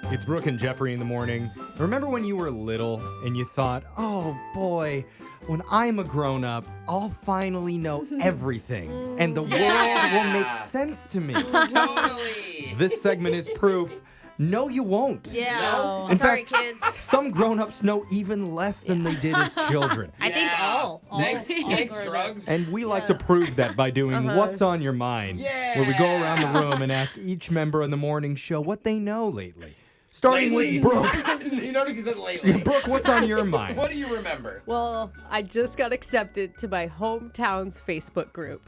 It's Brooke and Jeffrey in the morning. Remember when you were little and you thought, oh boy, when I'm a grown-up, I'll finally know everything and the world will make sense to me. Totally. This segment is proof. No, you won't. Yeah. No. In Sorry, fact, kids. some grown-ups know even less than they did as children. I think all. Thanks, grown-ups. drugs. And we like to prove that by doing What's on Your Mind, Yeah. where we go around the room and ask each member of the morning show what they know lately. Starting Lately. with Brooke. You notice he said lately. Brooke, what's on your mind? What do you remember? Well, I just got accepted to my hometown's Facebook group.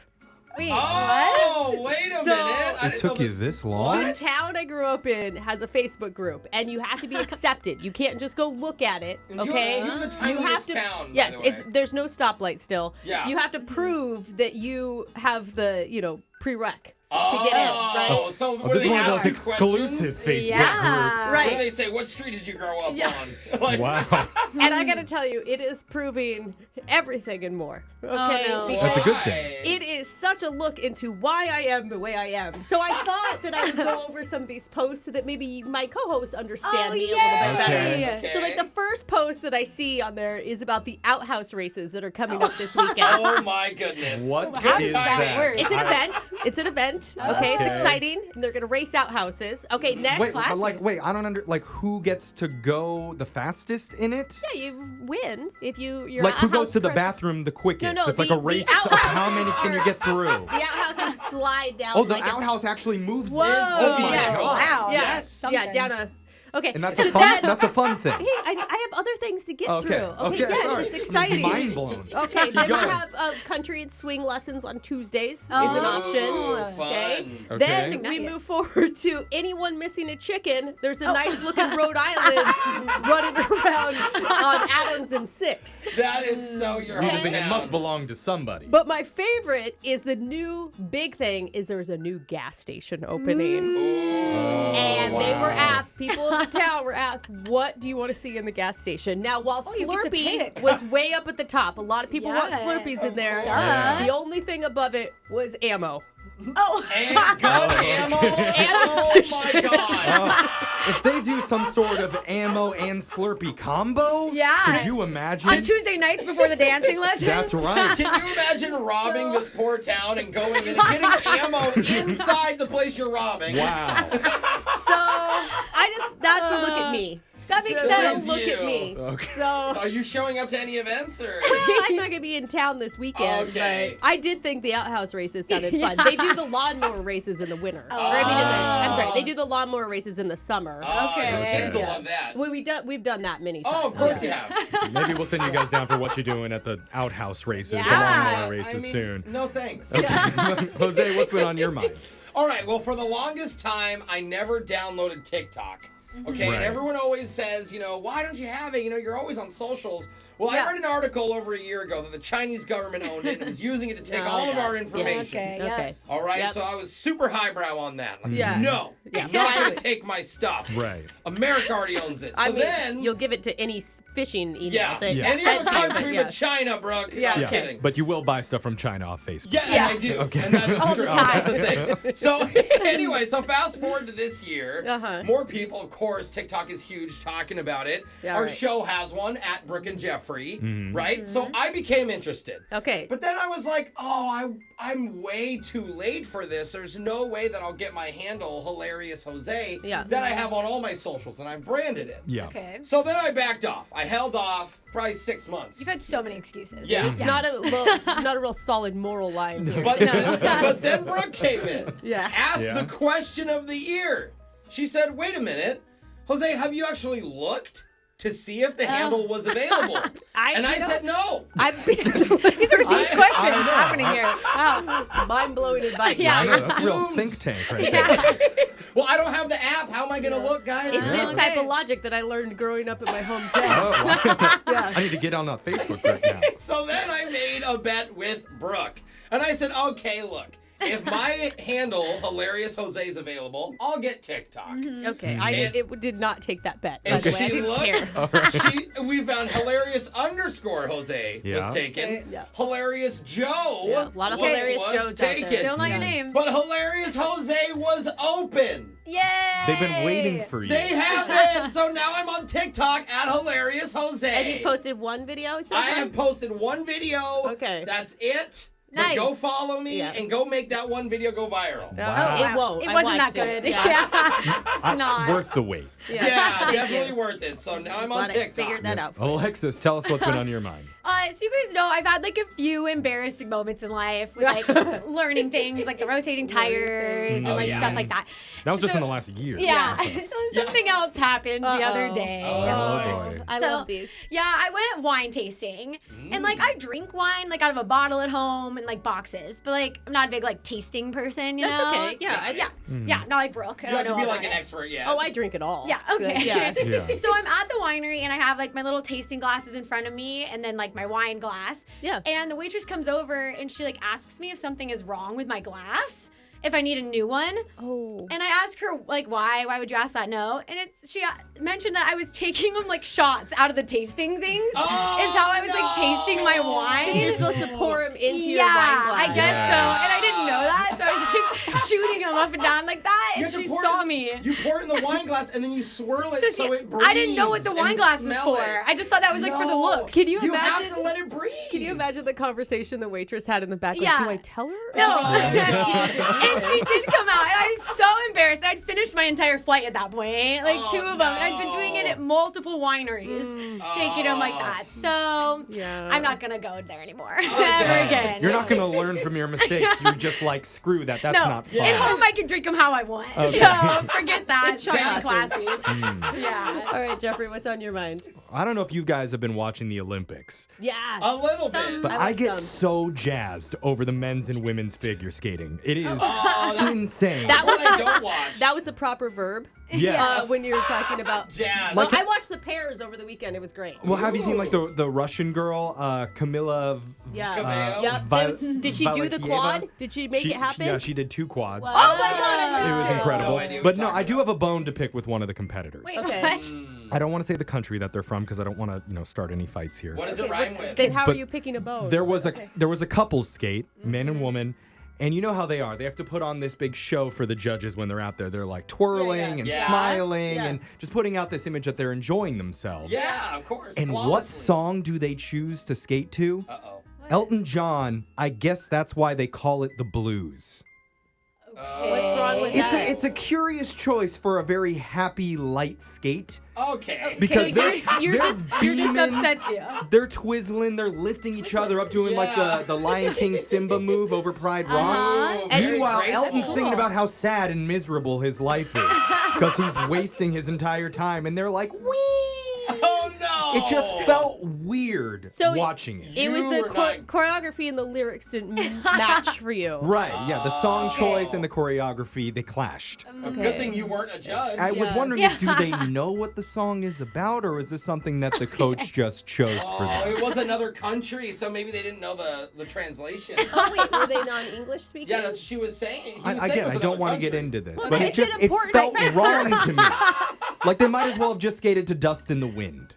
Wait, Oh, wait a minute. I It didn't took know you this long? The town I grew up in has a Facebook group, and you have to be accepted. You can't just go look at it, okay? You're the tiniest town, by Yes, the way. there's no stoplight still. Yeah. You have to prove that you have the, prereq to get in, right? Oh, so what This do is they one of ask those you exclusive questions? Facebook Yeah. groups. Right. What do they say? What street did you grow up Yeah. on? Like, Wow. And I gotta tell you, it is proving everything and more. Okay, no. because That's a good thing. it is such a look into why I am the way I am. So I thought that I would go over some of these posts so that maybe my co-hosts understand me a little bit better. Okay. So like the first post that I see on there is about the outhouse races that are coming up this weekend. Oh my goodness. What How is does that that? work? It's an event. It's an event. Okay, it's Okay. exciting. And they're gonna race outhouses. Okay, next. Wait, Classic. I don't who gets to go the fastest in it? Yeah, you win if you're Like, who outhouse goes to the president. bathroom the quickest? No, It's like the- a race the of how many can you get through? The outhouses slide down. Oh, the like a outhouse actually moves Whoa. in. Oh my Yeah. God. Wow. Yeah, That's yeah, something. down a. Okay, And that's so a fun. then- That's a fun thing. Hey, I have other things to get Okay. through. Okay. yes, Sorry. it's I'm just exciting. mind blown. Okay, Keep then we going. have country and swing lessons on Tuesdays is an Oh. option. Fun. Okay. Okay. Then Not we yet. move forward to anyone missing a chicken. There's a nice looking Rhode Island running around on Adams and 6th. That is so your Meaning hometown. it must belong to somebody. But my favorite is the new big thing is there's a new gas station opening. Oh, And they were wow. asked, people in the town were asked, what do you want to see in the gas station? Now, while you get to Slurpee pick. was way up at the top, a lot of people want Yes. Slurpees in there. Yeah. The only thing above it was ammo. Oh. And gun ammo. Oh my God. If they do some sort of ammo and Slurpee combo, Yeah. could you imagine? On Tuesday nights before the dancing lessons. That's right. Can you imagine robbing this poor town and going in and getting ammo inside the place you're robbing? Wow. So that's a look at me. That makes So sense. look at me. Okay. So Are you showing up to any events or? well, I'm not gonna be in town this weekend, Okay. but I did think the outhouse races sounded fun. Yeah. They do the lawnmower races in the winter. Or, I mean, I'm sorry, they do the lawnmower races in the summer. Oh, Okay. your kids will Yeah. love that. We've done that many times. Oh, of course you have. Maybe we'll send you guys down for what you're doing at the outhouse races, the Yeah. lawnmower races I mean, soon. No thanks. Jose, what's been on your mind? All right, well, for the longest time, I never downloaded TikTok. Okay, Right. and everyone always says, why don't you have it? You're always on socials. Well, Yeah. I read an article over a year ago that the Chinese government owned it and was using it to take all of our information. Okay. Yeah. Okay. All right, Yep. so I was super highbrow on that. Like, Yeah. no, Yeah, you're not going finally. to take my stuff. Right. America already owns it. So I mean, then, you'll give it to any phishing email yeah, that Yeah. any sent other to you, country yeah. but China, Brooke. Yeah, I'm Yeah. kidding. But you will buy stuff from China off Facebook. Yeah, Yeah. and I do. Okay. And that is All the true. time. That's a thing. So anyway, so fast forward to this year. Uh-huh. More people, of course, TikTok is huge talking about it. Yeah, Our right. show has one at Brooke and Jeffrey, Mhm. right? So I became interested. Okay. But then I was like, I'm way too late for this. There's no way that I'll get my handle, Hilarious Jose, Yeah. that I have on all my socials, and I've branded it. Yeah. Okay. So then I backed off. I held off probably 6 months. You've had so many excuses. Yeah. It's not a real solid moral line here. But, but then Brooke came in. Yeah. Asked Yeah. the question of the year. She said, wait a minute. Jose, have you actually looked to see if the handle was available? And I said no. These These are deep questions know. happening here. Wow. mind-blowing advice. Yeah. Yeah, that's a real assumed- think tank right there. Well, I don't have the app. How am I going to look, guys? It's this type Okay. of logic that I learned growing up in my hometown. Oh, wow. Yeah. I need to get on a Facebook group now. So then I made a bet with Brooke. And I said, okay, look, if my handle, Hilarious Jose, is available, I'll get TikTok. Okay, it did not take that bet. By And the way, I she didn't looked, care. we found Hilarious Jose Yeah. was taken. Okay, yeah. Hilarious Joe Yeah, a lot of Hilarious was Joes out there. taken. Still not your Yeah. name. But Hilarious Jose was open. Yay! They've been waiting for you. They haven't. So now I'm on TikTok at Hilarious Jose. And you posted one video? So I far? have posted one video. Okay. That's it. Nice. But go follow me Yeah. and go make that one video go viral. Wow. It won't. It I wasn't that watched it. good. Yeah. Yeah. It's not. Worth the wait. Yeah, Thank definitely you. worth it. So now I'm on Glad I TikTok. figured that out. Alexis, tell us what's been on your mind. So you guys know I've had like a few embarrassing moments in life with like learning things like the rotating tires and Oh, like yeah. stuff like that. That was just So- in the last year. Yeah. So something else happened the other Uh-oh. day. Oh, boy. I So- love these. Yeah, I went wine tasting, and like I drink wine like out of a bottle at home and like boxes, but like I'm not a big like tasting person. You That's know? okay. Yeah, yeah, not like Brooke. I You don't have know to be all like an about it. expert, yeah. Oh, I drink it all. Yeah, okay. Yeah. Yeah. So I'm at the winery and I have like my little tasting glasses in front of me and then like my wine glass. Yeah. And the waitress comes over and she like asks me if something is wrong with my glass, if I need a new one. Oh. And I asked her like why would you ask that? No. And she mentioned that I was taking them like shots out of the tasting things. Oh, is how I was like tasting my wine. You're supposed to pour them into your wine glass. I guess so. And I didn't know that, so I was like shooting them up and down like that, You and have to she pour saw it, me. You pour it in the wine glass and then you swirl it so, see, it breathes. I didn't know what the and wine you glass was smell for. it. I just thought that was like for the No. looks. Can you You have imagine? to let it breathe. Can you imagine the conversation the waitress had in the back? Like, Yeah. do I tell her? No. Oh, God. And she did come out, and I was so embarrassed. I'd finished my entire flight at that point, like Oh, 2 of them, and I'd been doing it at multiple wineries, taking them like that. So Yeah. I'm not gonna go there anymore, ever again. You're not going to learn from your mistakes. You're just like, screw that. That's no, not fun. at home I can drink them how I want. Okay. So forget that. It's Very shot classy. Mm. Yeah. All right, Jeffrey, what's on your mind? I don't know if you guys have been watching the Olympics, Yes. A little bit. but I I, like get some. so jazzed over the men's and women's figure skating. It is Oh, that's insane. That what was I don't watch. That was the proper verb yes. when you were talking about. Jazz. Well, I watched the pairs over the weekend. It was great. Well, have you seen like the Russian girl, Camilla? Yeah. Cabello? Yep. Vi- Did she do the Valakieva? quad? Did she make it happen? Yeah, she did 2 quads. Wow. Oh my god! I It missed was I incredible. no idea what But you're no, I talking do have a bone to pick with one of the competitors. Wait, Okay. what? I don't want to say the country that they're from because I don't want to, start any fights here. What does it Okay, rhyme but with? then how But are you picking a bow? There was Okay. a couples skate, man and woman, and you know how they are. They have to put on this big show for the judges when they're out there. They're like twirling and Yeah. smiling Yeah. and just putting out this image that they're enjoying themselves. Yeah, of course. And what flawlessly. song do they choose to skate to? Uh-oh. Elton John. I guess that's why they call it the blues. What's wrong with It's that? it's a curious choice for a very happy light skate Okay. because they're you're they're just- you're beaming, This upsets you. they're twizzling, they're lifting each other up, doing like the Lion King Simba move over Pride Rock. Uh-huh. Very Meanwhile, graceful. Elton's singing about how sad and miserable his life is because he's wasting his entire time, and they're like, wee. Oh no! It just felt weird So watching it. It was You the were not- choreography and the lyrics didn't match for you. Right, yeah, the song Oh. choice and the choreography, they clashed. Good thing you weren't a judge. I was Yeah. wondering, Yeah. do they know what the song is about, or is this something that the coach just chose for Oh, them? it was another country, so maybe they didn't know the translation. Oh wait, were they non-English speaking? Yeah, that's what she was saying. He was saying Again, it was I don't another want to get country. into this, Well, but it's it an important felt thing. wrong to me. Like they might as well have just skated to Dust in the Wind.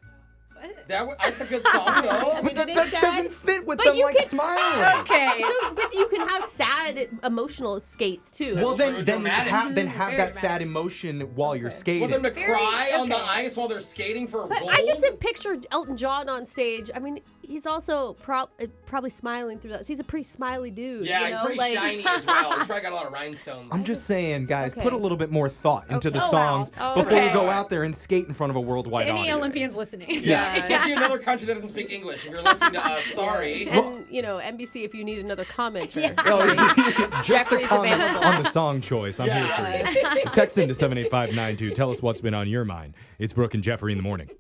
That's a good song, though. I mean, But it that is sad. doesn't fit with But them you like can- smiling. Okay. So, but you can have sad, emotional skates too. Well, That's true, then dramatic. have Very that dramatic. sad emotion while you're skating. Want them to cry on the okay. ice while they're skating for but gold? I just have pictured Elton John on stage. I mean, he's also probably smiling through that. He's a pretty smiley dude. Yeah, you he's know? pretty like, shiny as well. He's probably got a lot of rhinestones. I'm just saying, guys, Okay. put a little bit more thought into the Okay. Oh, songs wow. before you Okay. go out there and skate in front of a worldwide Any audience. Olympians listening? Yeah, Yeah. especially another country that doesn't speak English. If you're listening to us, sorry. And NBC, if you need another commenter. Yeah. Oh, just a Jeffrey's comment available. on the song choice. I'm Yeah. here for you. Text into 78592. Tell us what's been on your mind. It's Brooke and Jeffrey in the morning.